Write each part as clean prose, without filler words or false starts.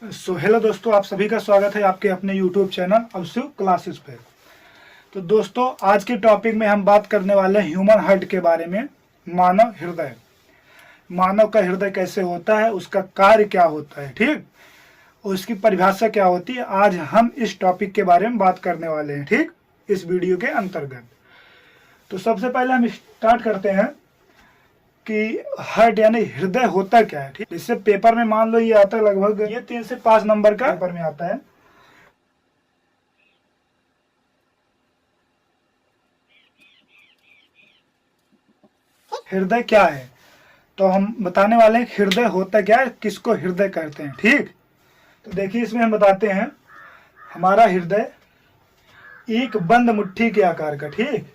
Hello दोस्तों, आप सभी का स्वागत है आपके अपने YouTube चैनल अवसु क्लासेस पे। तो दोस्तों, आज के टॉपिक में हम बात करने वाले हैं ह्यूमन हार्ट के बारे में। मानव हृदय, मानव का हृदय कैसे होता है, उसका कार्य क्या होता है, ठीक, और उसकी परिभाषा क्या होती है। आज हम इस टॉपिक के बारे में बात करने वाले हैं, ठीक, इस वीडियो के अंतर्गत। तो सबसे पहले हम स्टार्ट करते हैं कि हार्ट यानी हृदय होता क्या है, ठीक। इससे पेपर में मान लो ये आता है, लगभग ये 3 से 5 नंबर का पेपर में आता है। हृदय क्या है, तो हम बताने वाले हैं हृदय होता क्या है, किसको हृदय कहते हैं, ठीक। तो देखिए, इसमें हम बताते हैं हमारा हृदय एक बंद मुट्ठी के आकार का, ठीक।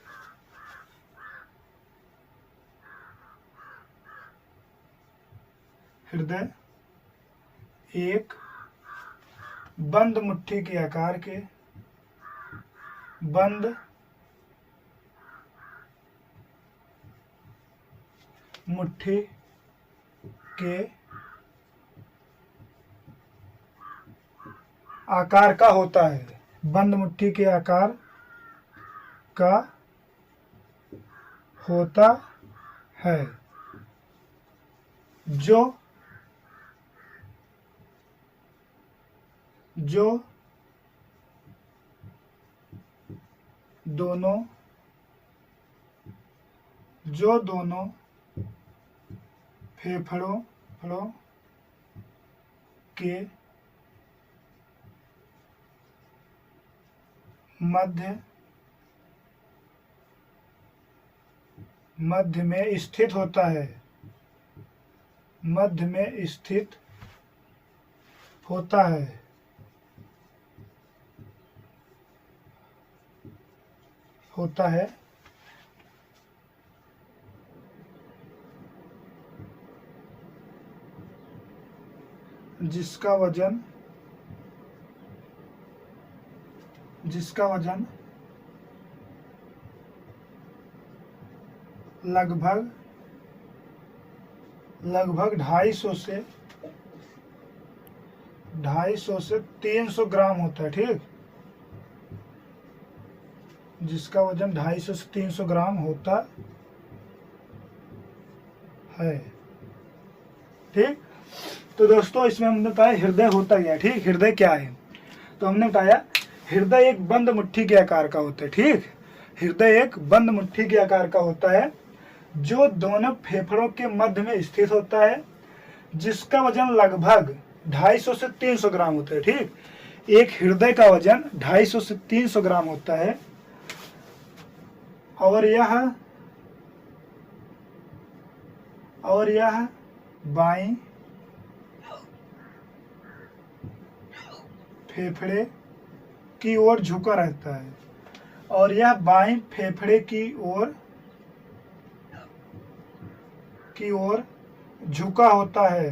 हृदय एक बंद मुट्ठी के आकार के, बंद मुट्ठी के आकार का होता है, बंद मुट्ठी के आकार का होता है, जो दोनों फेफड़ों के मध्य में स्थित होता है, मध्य में स्थित होता है जिसका वजन लगभग 250 से 300 ग्राम होता है, ठीक। जिसका वजन 250 से 300 ग्राम होता है, ठीक। तो दोस्तों, इसमें हमने बताया हृदय होता क्या है, ठीक, हृदय क्या है। तो हमने बताया हृदय एक बंद मुट्ठी के आकार का होता है, ठीक। हृदय एक बंद मुट्ठी के आकार का होता है, जो दोनों फेफड़ों के मध्य में स्थित होता है, जिसका वजन लगभग 250 से 300 ग्राम होता है, ठीक। एक हृदय का वजन 250 से 300 ग्राम होता है, और यह बाईं फेफड़े की ओर झुका रहता है, और यह बाईं फेफड़े की ओर झुका होता है,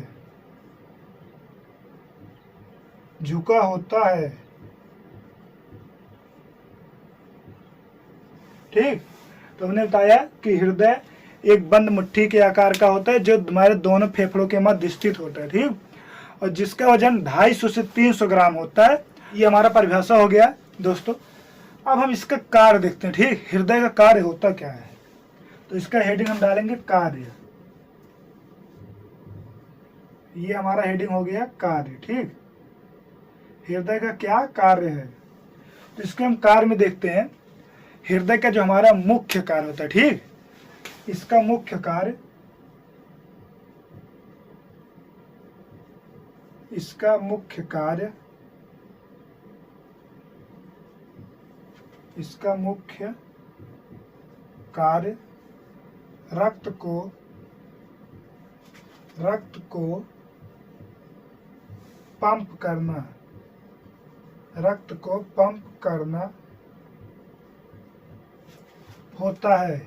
ठीक। तो हमने बताया कि हृदय एक बंद मुट्ठी के आकार का होता है, जो हमारे दोनों फेफड़ों के मध्य स्थित होता है, ठीक, और जिसका वजन 250 से 300 ग्राम होता है। ये हमारा परिभाषा हो गया दोस्तों। अब हम इसका कार्य देखते हैं, ठीक, हृदय का कार्य होता क्या है। तो इसका हेडिंग हम डालेंगे कार्य। ये हमारा हेडिंग हो गया कार्य, ठीक। हृदय का क्या कार्य है, तो इसके हम कार्य में देखते हैं। हृदय का जो हमारा मुख्य कार्य होता है, ठीक, इसका मुख्य कार्य, रक्त को पंप करना होता है,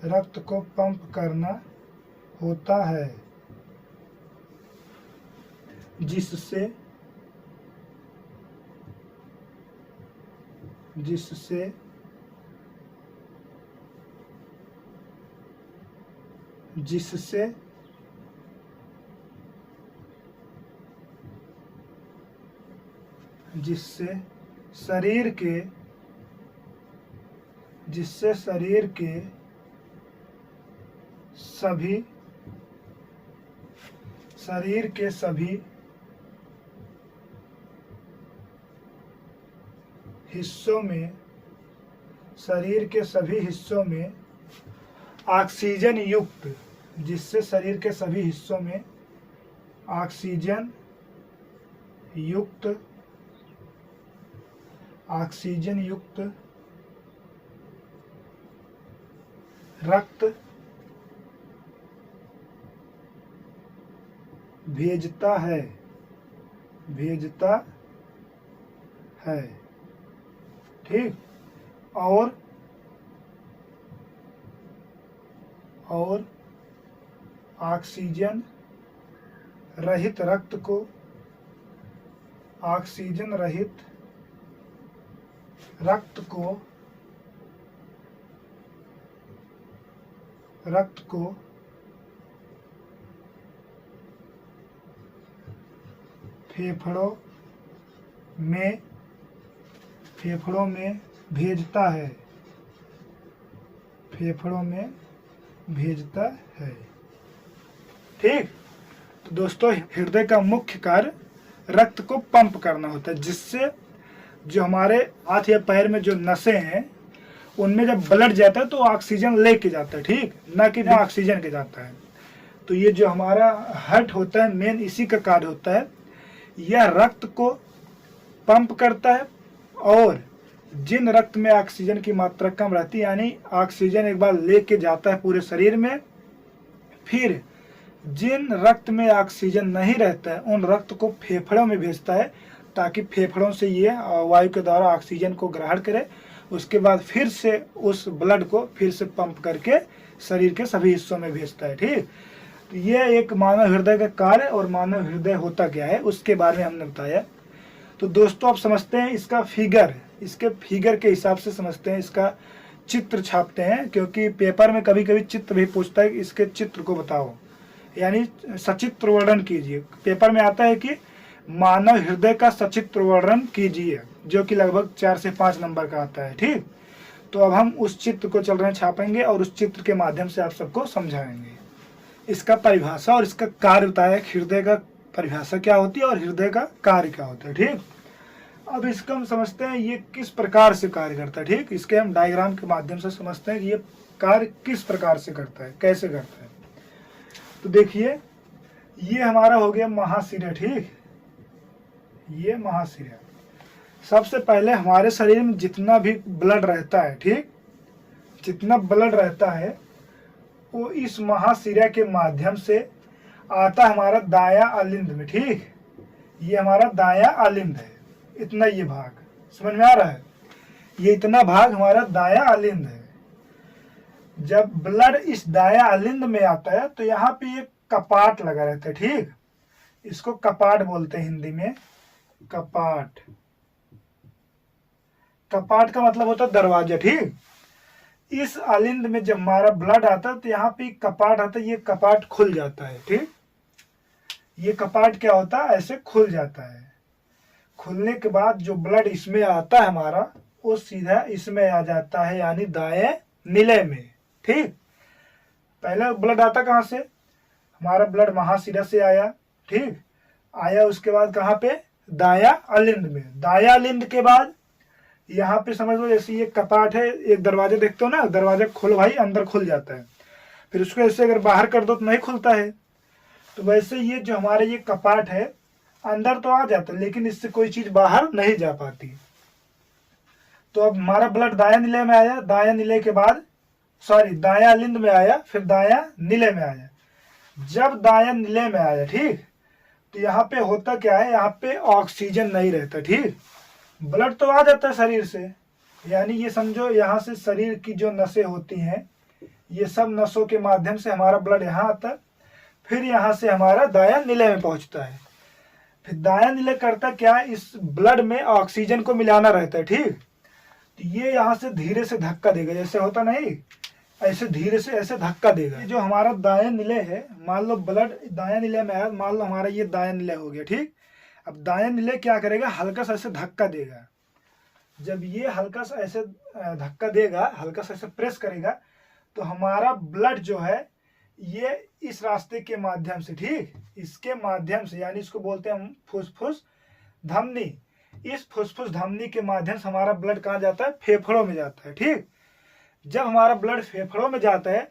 रक्त को पंप करना होता है, जिससे जिससे शरीर के सभी हिस्सों में ऑक्सीजन युक्त, जिससे शरीर के सभी हिस्सों में ऑक्सीजन युक्त रक्त भेजता है। ठीक। और ऑक्सीजन रहित रक्त को फेफड़ों में भेजता है। ठीक। तो दोस्तों, हृदय का मुख्य कार्य रक्त को पंप करना होता है, जिससे जो हमारे हाथ या पैर में जो नसें हैं उनमें जब ब्लड जाता है तो ऑक्सीजन लेके जाता है। ठीक, ना कि ना ऑक्सीजन के जाता है। तो ये जो हमारा हार्ट होता है, मेन इसी का कार्य होता है। यह रक्त को पंप करता है, और जिन रक्त में ऑक्सीजन की मात्रा कम रहती है, यानी ऑक्सीजन एक बार लेके जाता है पूरे शरीर में, फिर जिन रक्त में ऑक्सीजन नहीं रहता है उन रक्त को फेफड़ों में भेजता है, ताकि फेफड़ों से ये वायु के द्वारा ऑक्सीजन को ग्रहण करे। उसके बाद फिर से उस ब्लड को फिर से पंप करके शरीर के सभी हिस्सों में भेजता है। ठीक। तो ये एक मानव हृदय का कार्य, और मानव हृदय होता क्या है उसके बारे में हमने बताया। तो दोस्तों, आप समझते हैं इसका इसके फिगर के हिसाब से समझते हैं, इसका चित्र छापते हैं, क्योंकि पेपर में कभी कभी चित्र भी पूछता है कि इसके चित्र को बताओ, यानी सचित्र वर्णन कीजिए। पेपर में आता है कि मानव हृदय का सचित्र वर्णन कीजिए, जो कि लगभग 4 से 5 नंबर का आता है। ठीक। तो अब हम उस चित्र को चल रहे छापेंगे, और उस चित्र के माध्यम से आप सबको समझाएंगे। इसका परिभाषा और इसका कार्य बताया, हृदय का परिभाषा क्या होती है और हृदय का कार्य क्या होता है। ठीक। अब इसको हम समझते हैं ये किस प्रकार से कार्य करता है। ठीक। इसके हम डायग्राम के माध्यम से समझते हैं कि ये कार्य किस प्रकार से करता है, कैसे करता है। तो देखिए, ये हमारा हो गया महाशिरा। ठीक, ये महाशिरा। सबसे पहले हमारे शरीर में जितना भी ब्लड रहता है, ठीक, जितना ब्लड रहता है वो इस महाशिरा के माध्यम से आता हमारा दाया अलिंद में। ठीक, ये हमारा दाया अलिंद है। इतना ये भाग समझ में आ रहा है, ये इतना भाग हमारा दाया अलिंद है। जब ब्लड इस दाया अलिंद में आता है तो यहाँ पे एक कपाट लगा रहता है। ठीक, इसको कपाट बोलते हैं हिंदी में, कपाट। कपाट का मतलब होता है दरवाजा। ठीक, इस अलिंद में जब हमारा ब्लड आता है तो यहाँ पे कपाट आता है, ये कपाट खुल जाता है। ठीक, ये कपाट क्या होता है, ऐसे खुल जाता है। खुलने के बाद जो ब्लड इसमें आता है हमारा, वो सीधा इसमें आ जाता है, यानी दाएं निलय में। ठीक, पहले ब्लड आता कहाँ से, हमारा ब्लड महाशिरा से आया। ठीक, आया उसके बाद कहाँ पे, दाया अलिंद में। दाया अलिंद के बाद यहाँ पे समझ लो जैसे ये कपाट है, एक दरवाजा देखते हो ना, दरवाजा खोलो भाई, अंदर खुल जाता है। फिर उसको ऐसे अगर बाहर कर दो तो नहीं खुलता है। तो वैसे ये जो हमारे ये कपाट है, अंदर तो आ जाता है लेकिन इससे कोई चीज बाहर नहीं जा पाती। तो अब हमारा ब्लड दाया निलय में आया, दाया निलय के बाद दाया अलिंद में आया, फिर दाया निलय में आया। जब दाया निलय में आया, ठीक, तो यहाँ पे होता क्या है, यहाँ पे ऑक्सीजन नहीं रहता। ठीक, ब्लड तो आ जाता है शरीर से, यानी ये समझो यहाँ से शरीर की जो नसें होती हैं, ये सब नसों के माध्यम से हमारा ब्लड यहाँ आता है, फिर यहाँ से हमारा दाया निलय में पहुंचता है। फिर दाया निलय करता क्या, इस ब्लड में ऑक्सीजन को मिलाना रहता है। ठीक, तो ये यहाँ से धीरे से धक्का देगा, जैसे होता नहीं, ऐसे धीरे से ऐसे धक्का देगा। जो हमारा दाया निलय है, मान लो ब्लड दाया निलय में आया, मान लो हमारा ये दाया निलय हो गया। ठीक, अब दायां निलय क्या करेगा, हल्का सा ऐसे धक्का देगा। जब ये हल्का सा ऐसे धक्का देगा, हल्का सा ऐसे प्रेस करेगा, तो हमारा ब्लड जो है ये इस रास्ते के माध्यम से, ठीक, इसके माध्यम से, यानी इसको बोलते हैं हम फुसफुस धमनी। इस फुसफुस धमनी के माध्यम से हमारा ब्लड कहाँ जाता है, फेफड़ों में जाता है। ठीक, जब हमारा ब्लड फेफड़ों में जाता है,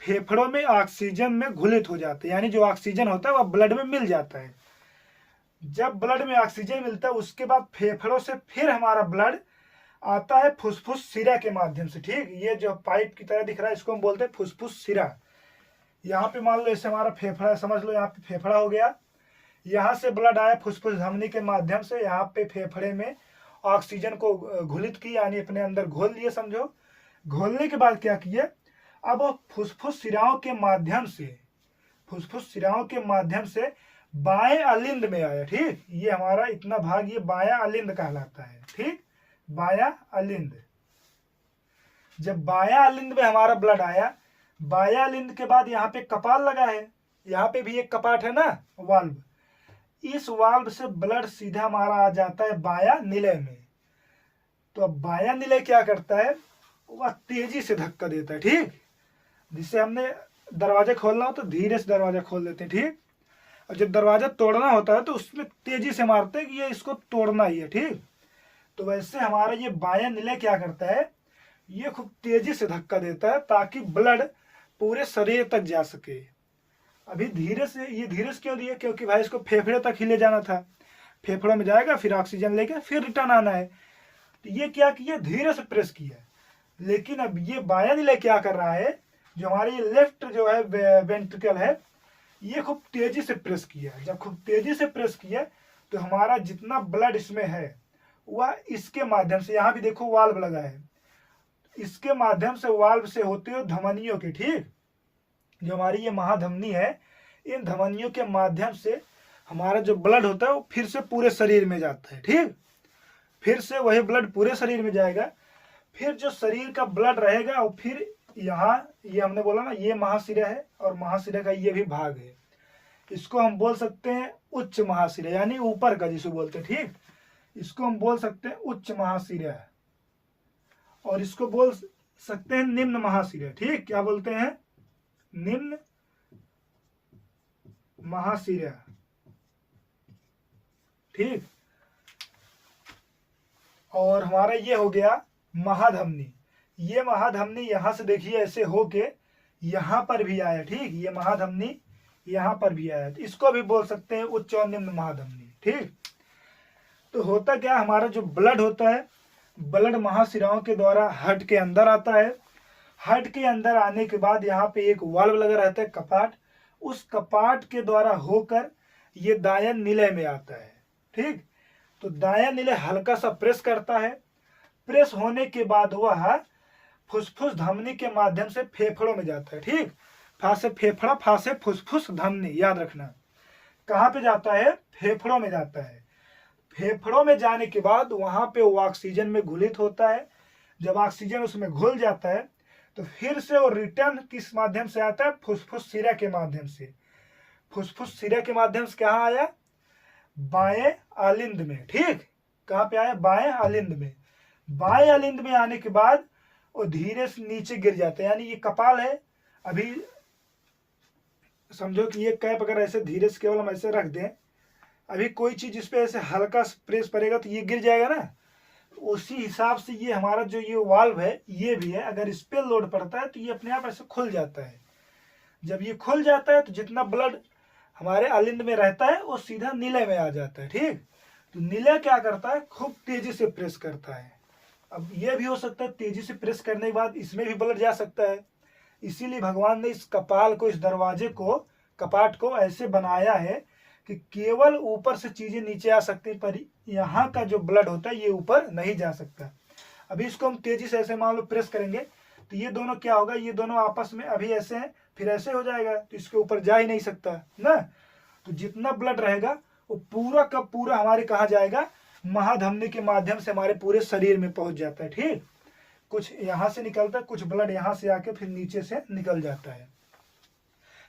फेफड़ों में ऑक्सीजन में घुलित हो जाता है, यानी जो ऑक्सीजन होता है वह ब्लड में मिल जाता है। जब ब्लड में ऑक्सीजन मिलता है, उसके बाद फेफड़ों से फिर हमारा ब्लड आता है फुसफुस सिरा के माध्यम से। ठीक, ये जो पाइप की तरह दिख रहा है इसको हम बोलते हैं फुसफुस सिरा। यहाँ पे मान लो ऐसे हमारा फेफड़ा, समझ लो यहाँ पे फेफड़ा हो गया, यहाँ से ब्लड आया फुसफुस धमनी के माध्यम से, यहाँ पे फेफड़े में ऑक्सीजन को घुलित की, यानी अपने अंदर घोल लिए, समझो। घोलने के बाद क्या किए, अब वो फुसफुस सिराओं के माध्यम से, फुसफुस सिराओं के माध्यम से बाएं अलिंद में आया। ठीक, ये हमारा इतना भाग ये बायां अलिंद कहलाता है। ठीक, बायां अलिंद। जब बायां अलिंद में हमारा ब्लड आया, बायां अलिंद के बाद यहाँ पे कपाल लगा है, यहाँ पे भी एक कपाट है ना, वाल्व। इस वाल्व से ब्लड सीधा हमारा आ जाता है बायां निलय में। तो अब बायां निलय क्या करता है, वह तेजी से धक्का देता है। ठीक, जिससे हमने दरवाजा खोलना हो तो धीरे से दरवाजा खोल देते हैं। ठीक, और जब दरवाजा तोड़ना होता है तो उसमें तेजी से मारते हैं कि ये इसको तोड़ना ही है। ठीक, तो वैसे हमारा ये बायां निलय क्या करता है, ये खूब तेजी से धक्का देता है ताकि ब्लड पूरे शरीर तक जा सके। अभी धीरे से, ये धीरे से क्यों दिया, क्योंकि भाई इसको फेफड़े तक ही ले जाना था, फेफड़ों में जाएगा, फिर ऑक्सीजन लेके फिर रिटर्न आना है। तो ये क्या किया, धीरे से प्रेस किया। लेकिन अब ये बायां निलय क्या कर रहा है, जो हमारी ये लेफ्ट जो है वेंट्रिकल है, ये खूब तेजी से प्रेस किया। जब खूब तेजी से प्रेस किया तो हमारा जितना ब्लड इसमें है वह इसके माध्यम से, यहाँ भी देखो वाल्व लगा है, इसके माध्यम से, वाल्व से होते हुए धमनियों के, ठीक, जो हमारी ये महाधमनी है, इन धमनियों के माध्यम से हमारा जो ब्लड होता है वो फिर से पूरे शरीर में जाता है। ठीक, फिर से वही ब्लड पूरे शरीर में जाएगा। फिर जो शरीर का ब्लड रहेगा वो फिर यहाँ, ये हमने बोला ना, ये महाशिरा है और महाशिरा का ये भी भाग है, इसको हम बोल सकते हैं उच्च महाशिरा, यानी ऊपर का जिसे बोलते हैं। ठीक, इसको हम बोल सकते हैं उच्च महाशिरा और इसको बोल सकते हैं निम्न महाशिरा। ठीक, क्या बोलते हैं, निम्न महाशिरा। ठीक, और हमारा ये हो गया महाधमनी। ये महाधमनी यहां से देखिए ऐसे होके यहां पर भी आया। ठीक, ये महाधमनी यहां पर भी आया, तो इसको भी बोल सकते हैं उच्च और निम्न महाधमनी। ठीक, तो होता क्या, हमारा जो ब्लड होता है, ब्लड महाशिराओं के द्वारा हार्ट के अंदर आता है। हार्ट के अंदर आने के बाद यहाँ पे एक वाल्व लगा रहता है, कपाट, उस कपाट के द्वारा होकर ये दायां निलय में आता है। ठीक, तो दायां निलय हल्का सा प्रेस करता है। प्रेस होने के बाद वह फुसफुस धमनी के माध्यम से फेफड़ों में जाता है। ठीक, फासे फेफड़ा, फासे फुसफुस धमनी, याद रखना कहाँ पे जाता है, फेफड़ों में जाता है। फेफड़ों में जाने के बाद वहां पे वो ऑक्सीजन में घुलित होता है। जब ऑक्सीजन उसमें घुल जाता है तो फिर से वो रिटर्न किस माध्यम से आता है, फुसफुस सिरा के माध्यम से। फुसफुस सिरा के माध्यम से कहाँ आया, बाएं अलिंद में। ठीक, कहाँ पे आया, बाएं अलिंद में। बाएं अलिंद में आने के बाद वो धीरे से नीचे गिर जाता है, यानी ये कपाल है। अभी समझो कि ये कैप अगर ऐसे धीरे से केवल हम ऐसे रख दें, अभी कोई चीज इस पे ऐसे हल्का प्रेस पड़ेगा तो ये गिर जाएगा ना। उसी हिसाब से ये हमारा जो ये वाल्व है ये भी है, अगर इस पे लोड पड़ता है तो ये अपने आप ऐसे खुल जाता है। जब ये खुल जाता है तो जितना ब्लड हमारे अलिंद में रहता है वो सीधा निलय में आ जाता है। ठीक, तो निलय क्या करता है, खूब तेजी से प्रेस करता है। अब ये भी हो सकता है तेजी से प्रेस करने के बाद इसमें भी ब्लड जा सकता है, इसीलिए भगवान ने इस कपाल को, इस दरवाजे को, कपाट को ऐसे बनाया है कि केवल ऊपर से चीजें नीचे आ सकती, पर यहाँ का जो ब्लड होता है ये ऊपर नहीं जा सकता। अभी इसको हम तेजी से ऐसे मान लो प्रेस करेंगे तो ये दोनों क्या होगा, ये दोनों आपस में अभी ऐसे हैं फिर ऐसे हो जाएगा, तो इसके ऊपर जा ही नहीं सकता ना। तो जितना ब्लड रहेगा वो पूरा का पूरा हमारे कहाँ जाएगा, महाधमनी के माध्यम से हमारे पूरे शरीर में पहुंच जाता है। ठीक, कुछ यहाँ से निकलता है, कुछ ब्लड यहाँ से आके फिर नीचे से निकल जाता है।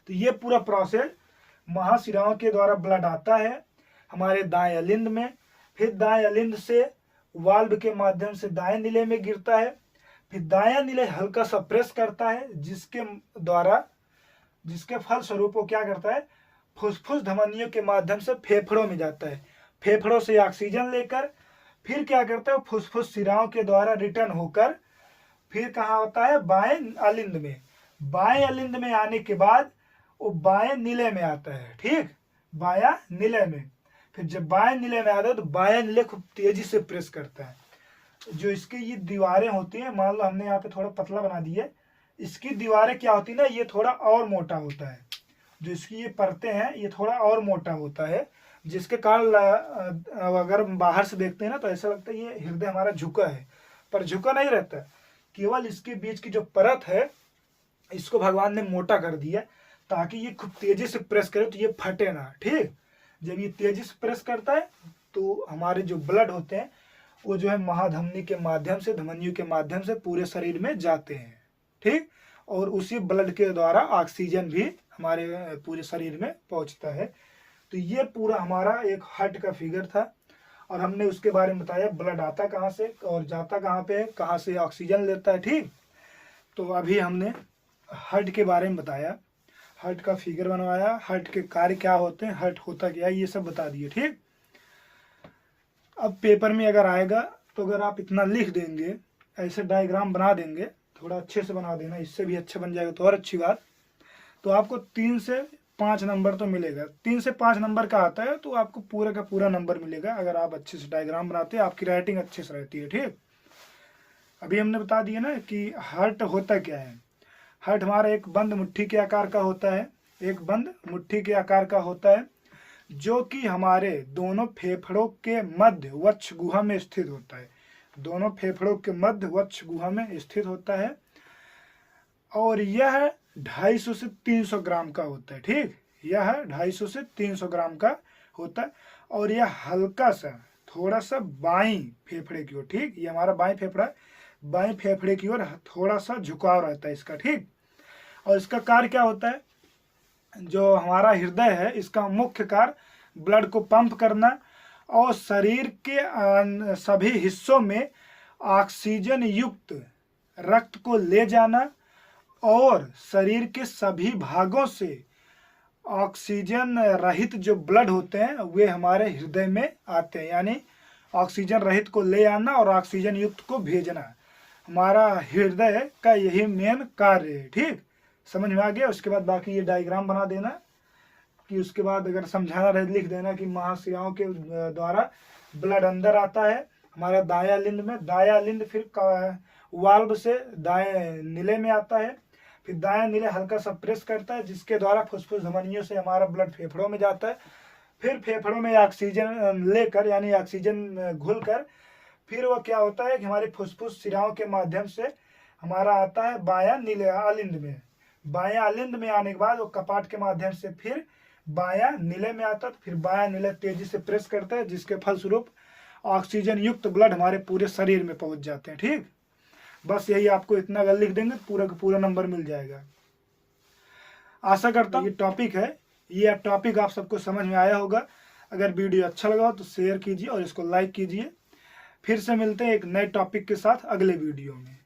तो ये पूरा प्रोसेस महाशिराओं के द्वारा ब्लड आता है, हमारे दाएं अलिंद में, फिर दाएं अलिंद से वाल्व के माध्यम से दाएं नीले में गिरता है, फिर दायां नीले हल्का सा प्रेस करता है, जिसके फलस्वरूप वो क्या करता है, फुसफुस धमनियों के माध्यम से फेफड़ों में जाता है। फेफड़ों से ऑक्सीजन लेकर फिर क्या करता है, फुसफुस शिराओं के द्वारा रिटर्न होकर फिर कहाँ होता है, बाएं अलिंद में। बाएं अलिंद में आने के बाद वो बाएं नीले में आता है, ठीक, बायां नीले में। फिर जब बाएं नीले में आता है तो बायां नीले खूब तेजी से प्रेस करता है। जो इसकी ये दीवारें होती हैं, मान लो हमने यहाँ पे थोड़ा पतला बना दी है, इसकी दीवारें क्या होती है ना, ये थोड़ा और मोटा होता है। जो इसकी ये परतें हैं ये थोड़ा और मोटा होता है, जिसके कारण अगर बाहर से देखते हैं ना तो ऐसा लगता है ये हृदय हमारा झुका है, पर झुका नहीं रहता। केवल इसके बीच की जो परत है इसको भगवान ने मोटा कर दिया ताकि ये खूब तेजी से प्रेस करे तो ये फटे ना, ठीक। जब ये तेजी से प्रेस करता है तो हमारे जो ब्लड होते हैं वो जो है महाधमनी के माध्यम से, धमनियों के माध्यम से पूरे शरीर में जाते हैं, ठीक। और उसी ब्लड के द्वारा ऑक्सीजन भी हमारे पूरे शरीर में पहुंचता है। तो ये पूरा हमारा एक हार्ट का फिगर था और हमने उसके बारे में बताया ब्लड आता कहाँ से और जाता कहाँ पे है, कहाँ से ऑक्सीजन लेता है, ठीक। तो अभी हमने हार्ट के बारे में बताया, हार्ट का फिगर बनवाया, हार्ट के कार्य क्या होते हैं, हार्ट होता क्या है, ये सब बता दिए, ठीक। अब पेपर में अगर आएगा तो अगर आप इतना लिख देंगे, ऐसे डायग्राम बना देंगे, थोड़ा अच्छे से बना देना, इससे भी अच्छा बन जाएगा तो और अच्छी बात, तो आपको 3 से 5 नंबर तो मिलेगा। 3 से 5 नंबर का आता है तो आपको पूरा का पूरा नंबर मिलेगा अगर आप अच्छे से डायग्राम बनाते हैं, आपकी राइटिंग अच्छे से रहती है, ठीक। अभी हमने बता दिया ना कि हार्ट होता क्या है। हार्ट हमारा एक बंद मुट्ठी के आकार का होता है, एक बंद मुट्ठी के आकार का होता है, जो कि हमारे दोनों फेफड़ों के मध्य वक्ष गुहा में स्थित होता है। दोनों फेफड़ों के मध्य वक्ष गुहा में स्थित होता है और यह 250 से 300 ग्राम का होता है, ठीक। यह 250 से 300 ग्राम का होता है और यह हल्का सा थोड़ा सा बाईं फेफड़े की ओर, ठीक, ये हमारा बाईं फेफड़ा है, बाईं फेफड़े की ओर थोड़ा सा झुकाव रहता है इसका, ठीक। और इसका कार्य क्या होता है, जो हमारा हृदय है इसका मुख्य कार्य ब्लड को पंप करना और शरीर के सभी हिस्सों में ऑक्सीजन युक्त रक्त को ले जाना और शरीर के सभी भागों से ऑक्सीजन रहित जो ब्लड होते हैं वे हमारे हृदय में आते हैं, यानी ऑक्सीजन रहित को ले आना और ऑक्सीजन युक्त को भेजना हमारा हृदय का यही मेन कार्य है, ठीक। समझ में आ गया। उसके बाद बाकी ये डायग्राम बना देना कि उसके बाद अगर समझाना रहे लिख देना कि महाशिराओं के द्वारा ब्लड अंदर आता है हमारा दायां लिंद में, दायां लिंद फिर वाल्व से दाएं नीले में आता है, फिर दाएं नीले हल्का सा प्रेस करता है जिसके द्वारा फुसफुस धमनियों से हमारा ब्लड फेफड़ों में जाता है, फिर फेफड़ों में ऑक्सीजन लेकर यानी ऑक्सीजन घुलकर फिर वो क्या होता है कि हमारे फुसफुस शिराओं के माध्यम से हमारा आता है बायां नीले अलिंद में। बायां अलिंद में आने के बाद वो कपाट के माध्यम से फिर बायां नीले में आता है, फिर बायां नीले तेजी से प्रेस करता है जिसके फलस्वरूप ऑक्सीजन युक्त ब्लड हमारे पूरे शरीर में पहुंच जाते हैं, ठीक। बस यही आपको इतना अगर लिख देंगे पूरा का पूरा नंबर मिल जाएगा। आशा करता हूँ ये टॉपिक है, ये टॉपिक आप सबको समझ में आया होगा। अगर वीडियो अच्छा लगा तो शेयर कीजिए और इसको लाइक कीजिए। फिर से मिलते हैं एक नए टॉपिक के साथ अगले वीडियो में।